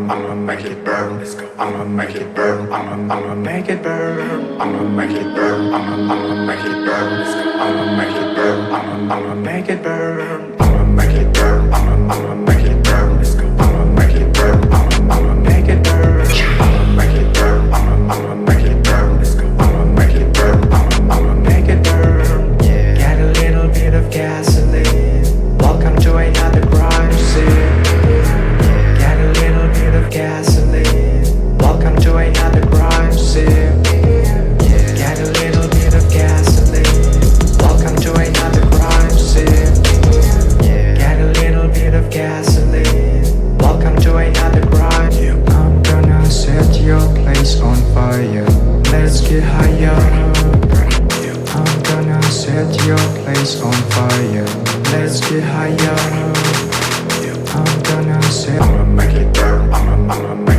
I'ma make it burn. I'ma make it burn. I'ma make it burn. I'ma make it burn. I'ma make it burn. I'ma make it burn. I'ma make it burn. I'ma make it burn. I'ma make it burn. I'ma make it burn. I'ma make it burn. I'ma make it burn. I'ma make it burn. I'ma make it burn. I'ma make it burn. Get a little bit of gasoline. Welcome to another crime scene. Get a little bit of gasoline. Welcome to another crime scene. Get a little bit of gasoline. Welcome to another crime scene. Get a little bit of gasoline. Welcome to another crime. I'm gonna set your place on fire. Let's get higher. I'm gonna set your place on fire. Let's get higher. I'm gonna set. I'ma make it burn. I'ma make